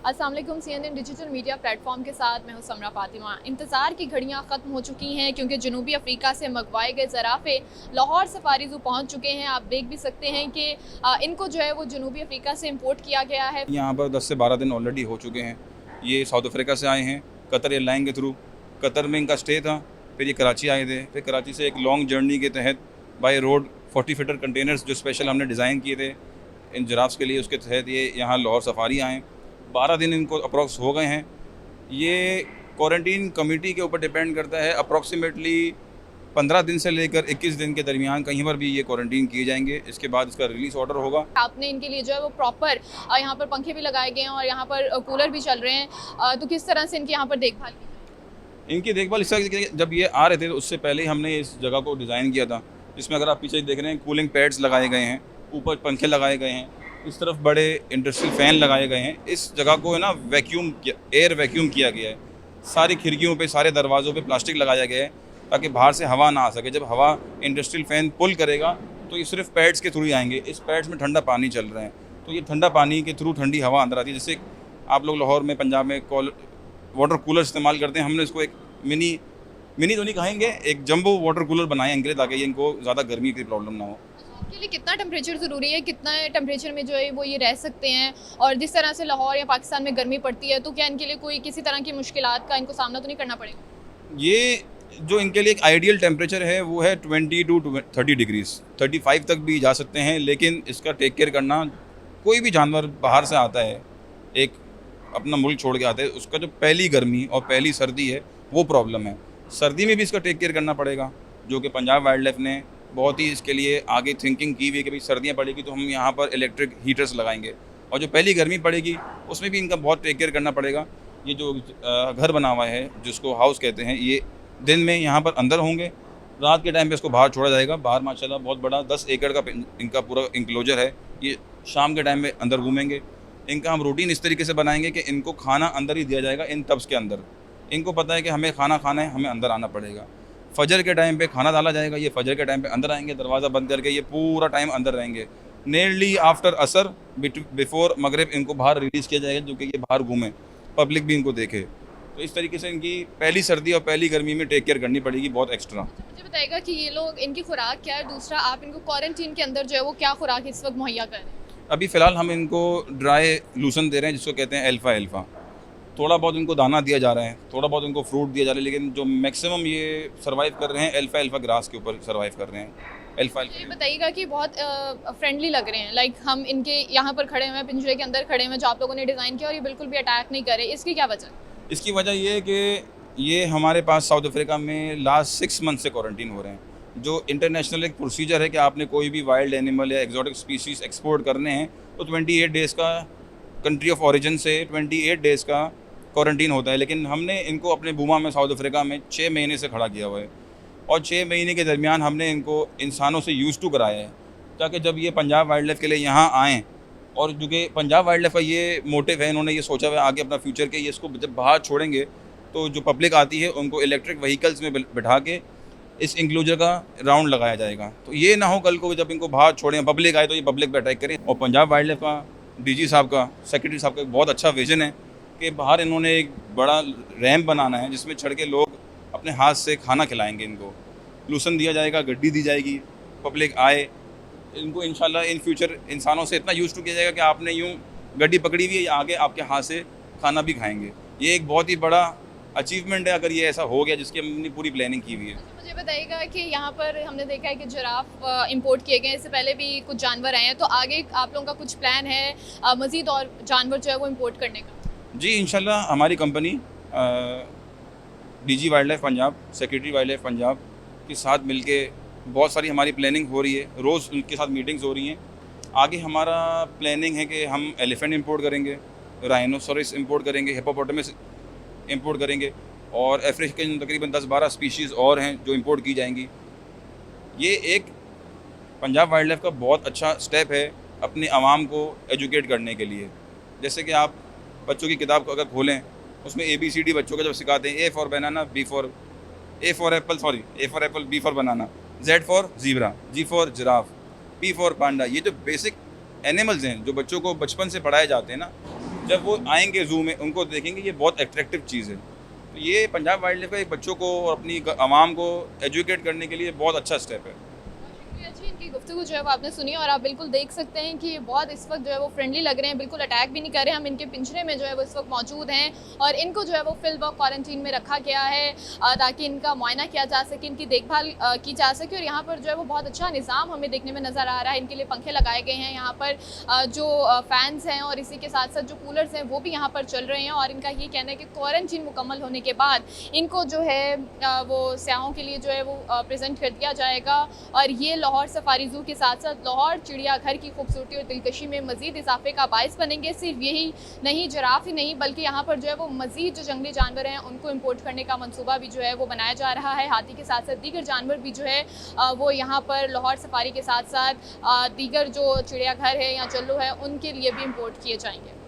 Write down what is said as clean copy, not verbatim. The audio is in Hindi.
अस्सलाम वालेकुम। CNN डिजिटल मीडिया प्लेटफॉर्म के साथ मैं हूं समरा फातिमा। इंतज़ार की घड़ियां ख़त्म हो चुकी हैं क्योंकि जनूबी अफ्रीका से मंगवाए गए ज़राफ़े लाहौर सफारी ज़ू पहुंच चुके हैं। आप देख भी सकते हैं कि इनको जो है वो जनूबी अफ्रीका से इंपोर्ट किया गया है। यहाँ पर 10 से 12 दिन ऑलरेडी हो चुके हैं। ये साउथ अफ्रीका से आए हैं कतर एयरलाइन के थ्रू। कतर में इनका स्टे था, फिर ये कराची आए थे, फिर कराची से एक लॉन्ग जर्नी के तहत बाय रोड 40 फीटर कंटेनर्स जो स्पेशल हमने डिज़ाइन किए थे इन जिराफ्स के लिए, उसके तहत ये यहाँ लाहौर सफारी आए। 12 दिन इनको अप्रॉक्स हो गए हैं। ये क्वारंटीन कमेटी के ऊपर डिपेंड करता है। अप्रॉक्सीमेटली 15 दिन से लेकर 21 दिन के दरमियान कहीं पर भी ये क्वारंटीन किए जाएंगे। इसके बाद इसका रिलीज़ ऑर्डर होगा। आपने इनके लिए जो है वो प्रॉपर यहाँ पर पंखे भी लगाए गए हैं और यहाँ पर कूलर भी चल रहे हैं। तो किस तरह से इनकी यहाँ पर देखभाल की? इनकी देखभाल इस तरह की, जब ये आ रहे थे तो उससे पहले ही हमने इस जगह को डिज़ाइन किया था, जिसमें अगर आप पीछे देख रहे हैं कूलिंग पैड्स लगाए गए हैं, ऊपर पंखे लगाए गए हैं, इस तरफ बड़े इंडस्ट्रियल फ़ैन लगाए गए हैं। इस जगह को है ना एयर वैक्यूम किया गया है। सारी खिड़कियों पे, सारे दरवाज़ों पे प्लास्टिक लगाया गया है ताकि बाहर से हवा ना आ सके। जब हवा इंडस्ट्रियल फ़ैन पुल करेगा तो ये सिर्फ पैड्स के थ्रू ही आएंगे। इस पैड्स में ठंडा पानी चल रहा है, तो ये ठंडा पानी के थ्रू ठंडी हवा अंदर आती है। जैसे आप लोग लाहौर में, पंजाब में वाटर कूलर इस्तेमाल करते हैं, हमने इसको एक मिनी तो नहीं कहेंगे, एक जंबो वाटर कूलर बनाए इनके लिए ताकि ये इनको ज़्यादा गर्मी की प्रॉब्लम ना हो। आपके लिए कितना टेम्परेचर ज़रूरी है, कितना टेम्परेचर में जो है वो ये रह सकते हैं? और जिस तरह से लाहौर या पाकिस्तान में गर्मी पड़ती है, तो क्या इनके लिए कोई किसी तरह की मुश्किलात का इनको सामना तो नहीं करना पड़ेगा? ये जो इनके लिए एक आइडियल टेम्परेचर है वो है 20 टू 30 डिग्रीज़, 35 तक भी जा सकते हैं। लेकिन इसका टेक केयर करना, कोई भी जानवर बाहर से आता है, एक अपना मुल्क छोड़ के आता है, उसका जो पहली गर्मी और पहली सर्दी है वो प्रॉब्लम है। सर्दी में भी इसका टेक केयर करना पड़ेगा, जो कि पंजाब वाइल्ड लाइफ ने बहुत ही इसके लिए आगे थिंकिंग की हुई है कि भाई सर्दियाँ पड़ेगी तो हम यहाँ पर इलेक्ट्रिक हीटर्स लगाएंगे, और जो पहली गर्मी पड़ेगी उसमें भी इनका बहुत टेक केयर करना पड़ेगा। ये जो घर बना हुआ है जिसको हाउस कहते हैं, ये दिन में यहाँ पर अंदर होंगे, रात के टाइम पे इसको बाहर छोड़ा जाएगा। बाहर माशाल्लाह बहुत बड़ा 10 एकड़ का इनका पूरा इंक्लोजर है। ये शाम के टाइम में अंदर घूमेंगे। इनका हम रूटीन इस तरीके से बनाएंगे कि इनको खाना अंदर ही दिया जाएगा, इन टब्स के अंदर। इनको पता है कि हमें खाना खाना है, हमें अंदर आना पड़ेगा। फजर के टाइम पे खाना डाला जाएगा, ये फजर के टाइम पे अंदर आएंगे, दरवाज़ा बंद करके ये पूरा टाइम अंदर रहेंगे। नियरली आफ्टर असर, बिफोर मगरिब इनको बाहर रिलीज़ किया जाएगा, जो कि ये बाहर घूमें, पब्लिक भी इनको देखे। तो इस तरीके से इनकी पहली सर्दी और पहली गर्मी में टेक केयर करनी पड़ेगी बहुत एक्स्ट्रा। मुझे बताइएगा कि ये लोग, इनकी खुराक क्या है? दूसरा, आप इनको क्वारंटीन के अंदर जो है वो क्या खुराक इस वक्त मुहैया कर रहे हैं? अभी फ़िलहाल हम इनको ड्राई लूसन दे रहे हैं, जिसको कहते हैं अल्फ़ा। थोड़ा बहुत इनको दाना दिया जा रहा है, थोड़ा बहुत इनको फ्रूट दिया जा रहा है, लेकिन जो मैक्सिमम ये सर्वाइव कर रहे हैं अल्फ़ा ग्रास के ऊपर सर्वाइव कर रहे हैं। ये बताइएगा कि बहुत फ्रेंडली लग रहे हैं, लाइक हम इनके यहाँ पर खड़े हुए हैं, पिंजरे के अंदर खड़े हुए हैं जो आप लोगों ने डिज़ाइन किया, और ये बिल्कुल भी अटैक नहीं कर रहे। इसकी क्या वजह? इसकी वजह ये है कि ये हमारे पास साउथ अफ्रीका में लास्ट 6 मंथ से क्वारंटीन हो रहे हैं। जो इंटरनेशनल एक प्रोसीजर है कि आपने कोई भी वाइल्ड एनिमल या एक्जॉटिक स्पीशीज़ एक्सपोर्ट करने हैं तो 28 डेज़ का कंट्री ऑफ ओरिजिन से 28 डेज़ का क्वारंटीन होता है। लेकिन हमने इनको अपने बूमा में, साउथ अफ्रीका में 6 महीने से खड़ा किया हुआ है, और 6 महीने के दरमियान हमने इनको इंसानों से यूज़ टू कराया है, ताकि जब ये पंजाब वाइल्ड लाइफ के लिए यहाँ आएँ, और जो कि पंजाब वाइल्ड लाइफ का ये मोटिव है, इन्होंने ये सोचा हुआ है आगे अपना फ्यूचर के, ये इसको जब बाहर छोड़ेंगे तो जो पब्लिक आती है उनको इलेक्ट्रिक व्हीकल्स में बिठा के इस इंक्लोजर का राउंड लगाया जाएगा। तो ये ना हो कल को जब इनको बाहर छोड़ें, पब्लिक आए तो ये पब्लिक पर अटैक करें। और पंजाब वाइल्ड लाइफ का DG साहब का, सेक्रेटरी साहब का एक बहुत अच्छा विजन है कि बाहर इन्होंने एक बड़ा रैम्प बनाना है जिसमें चढ़ के लोग अपने हाथ से खाना खिलाएँगे, इनको लूसन दिया जाएगा, गड्डी दी जाएगी, पब्लिक आए, इनको इंशाल्लाह इन फ्यूचर इंसानों से इतना यूज़ टू किया जाएगा कि आपने यूँ गड्डी पकड़ी हुई है, आगे आपके हाथ से खाना भी खाएंगे। ये एक बहुत ही बड़ा अचीवमेंट है अगर ये ऐसा हो गया, जिसकी हमने पूरी प्लानिंग की हुई है। मुझे बताइएगा कि यहाँ पर हमने देखा है कि जिराफ इंपोर्ट किए गए हैं, इससे पहले भी कुछ जानवर आए हैं, तो आगे आप लोगों का कुछ प्लान है मज़ीद और जानवर जो है वो इंपोर्ट करने का? जी इंशाल्लाह हमारी company DG wild life Punjab, secretary wild life Punjab के साथ मिलके बहुत सारी हमारी प्लानिंग हो रही है, रोज़ उनके साथ मीटिंग्स हो रही हैं। आगे हमारा प्लानिंग है कि हम एलिफेंट इंपोर्ट करेंगे, राइनोसोरस इंपोर्ट करेंगे, हिप्पोपोटामस इंपोर्ट करेंगे, और अफ्रीकन तकरीबन 10-12 स्पीशीज़ और हैं जो इंपोर्ट की जाएंगी। ये एक पंजाब वाइल्ड लाइफ का बहुत अच्छा स्टेप है अपने आवाम को एजुकेट करने के लिए। जैसे कि आप बच्चों की किताब को अगर खोलें, उसमें ABCD बच्चों का जब सिखाते हैं, A for banana, B for apple, B for banana, Z for zebra, G for giraffe, P for panda. ये जो बेसिक एनिमल्स हैं जो बच्चों को बचपन से पढ़ाए जाते हैं ना, जब वो आएंगे जू में उनको देखेंगे ये बहुत अट्रैक्टिव चीज़ है। तो ये पंजाब वाइल्ड लाइफ का एक बच्चों को और अपनी आवाम को एजुकेट करने के लिए बहुत अच्छा स्टेप है। शुक्रिया जी, इनकी गुफ्तगू जो है वो आपने सुनी और आप बिल्कुल देख सकते हैं कि बहुत इस वक्त जो है वो फ्रेंडली लग रहे हैं, बिल्कुल अटैक भी नहीं कर रहे हैं। हम इनके पिंजरे में जो है वो इस वक्त मौजूद हैं और इनको जो है वो फील्ड वर्क क्वारंटीन में रखा गया है ताकि इनका मुआयना किया जा सके, इनकी देखभाल की जा सके। और यहाँ पर जो है वो बहुत अच्छा निज़ाम हमें देखने में नज़र आ रहा है। इनके लिए पंखे लगाए गए हैं, यहाँ पर जो फ़ैन्स हैं और इसी के साथ साथ जो कूलर्स हैं वो भी यहाँ पर चल रहे हैं। और इनका ये कहना है कि क्वारंटीन मुकम्मल होने के बाद इनको जो है वो सयाहों के लिए जो है वो प्रेजेंट कर दिया जाएगा। और ये लाहौर सफारी ज़ू के साथ साथ लाहौर चिड़ियाघर की खूबसूरती और दिलकशी में मज़ीद इजाफे का बायस बनेंगे। सिर्फ यही नहीं, जिराफ ही नहीं बल्कि यहाँ पर जो है वो मज़ीद जो जंगली जानवर हैं उनको इम्पोर्ट करने का मंसूबा भी जो है वो बनाया जा रहा है। हाथी के साथ साथ दीगर जानवर भी जो है वो यहाँ पर लाहौर सफारी के साथ साथ दीगर जो चिड़ियाघर है या चल्लू है उनके लिए भी इम्पोर्ट किए जाएंगे।